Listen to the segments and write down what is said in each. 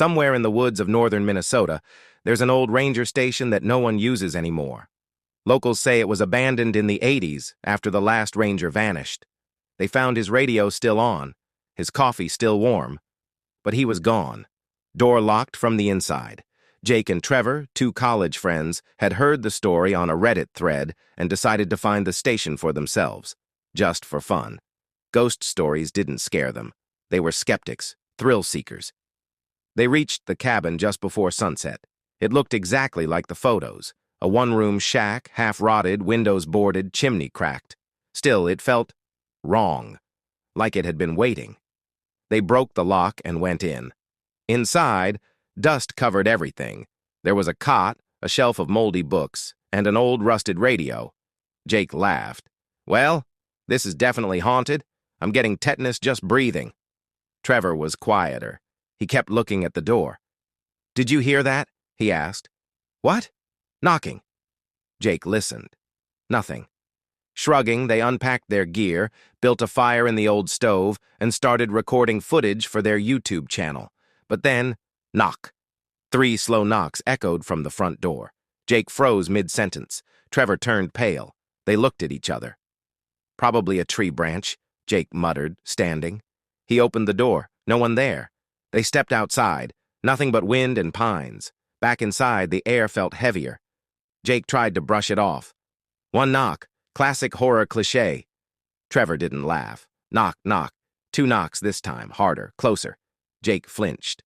Somewhere in the woods of northern Minnesota, there's an old ranger station that no one uses anymore. Locals say it was abandoned in the 80s after the last ranger vanished. They found his radio still on, his coffee still warm, but he was gone. Door locked from the inside. Jake and Trevor, two college friends, had heard the story on a Reddit thread and decided to find the station for themselves, just for fun. Ghost stories didn't scare them. They were skeptics, thrill seekers. They reached the cabin just before sunset. It looked exactly like the photos. A one-room shack, half-rotted, windows boarded, chimney cracked. Still, it felt wrong, like it had been waiting. They broke the lock and went in. Inside, dust covered everything. There was a cot, a shelf of moldy books, and an old rusted radio. Jake laughed. "Well, this is definitely haunted. I'm getting tetanus just breathing." Trevor was quieter. He kept looking at the door. "Did you hear that?" he asked. "What?" "Knocking." Jake listened. Nothing. Shrugging, they unpacked their gear, built a fire in the old stove, and started recording footage for their YouTube channel. But then, knock. 3 slow knocks echoed from the front door. Jake froze mid-sentence. Trevor turned pale. They looked at each other. "Probably a tree branch," Jake muttered, standing. He opened the door. No one there. They stepped outside. Nothing but wind and pines. Back inside, the air felt heavier. Jake tried to brush it off. One knock. Classic horror cliché. Trevor didn't laugh. Knock, knock. 2 knocks this time, harder, closer. Jake flinched.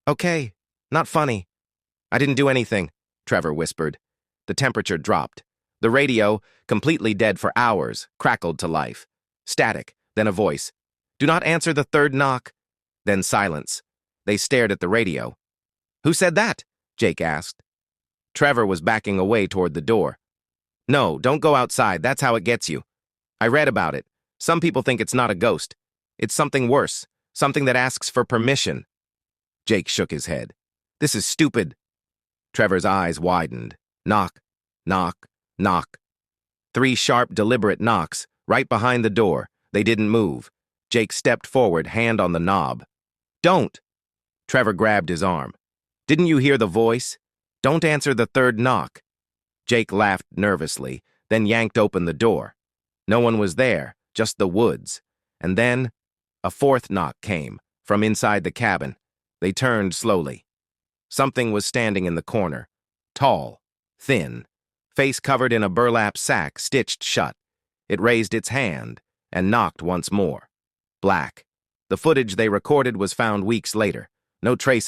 "Okay, not funny." "I didn't do anything," Trevor whispered. The temperature dropped. The radio, completely dead for hours, crackled to life. Static, then a voice. "Do not answer the 3rd knock." Then silence. They stared at the radio. "Who said that?" Jake asked. Trevor was backing away toward the door. "No, don't go outside. That's how it gets you. I read about it. Some people think it's not a ghost. It's something worse, something that asks for permission." Jake shook his head. "This is stupid." Trevor's eyes widened. Knock, knock, knock. 3 sharp, deliberate knocks, right behind the door. They didn't move. Jake stepped forward, hand on the knob. "Don't!" Trevor grabbed his arm. "Didn't you hear the voice? Don't answer the 3rd knock." Jake laughed nervously, then yanked open the door. No one was there, just the woods. And then, a 4th knock came, from inside the cabin. They turned slowly. Something was standing in the corner. Tall, thin, face covered in a burlap sack stitched shut. It raised its hand and knocked once more. Black. The footage they recorded was found weeks later. No trace of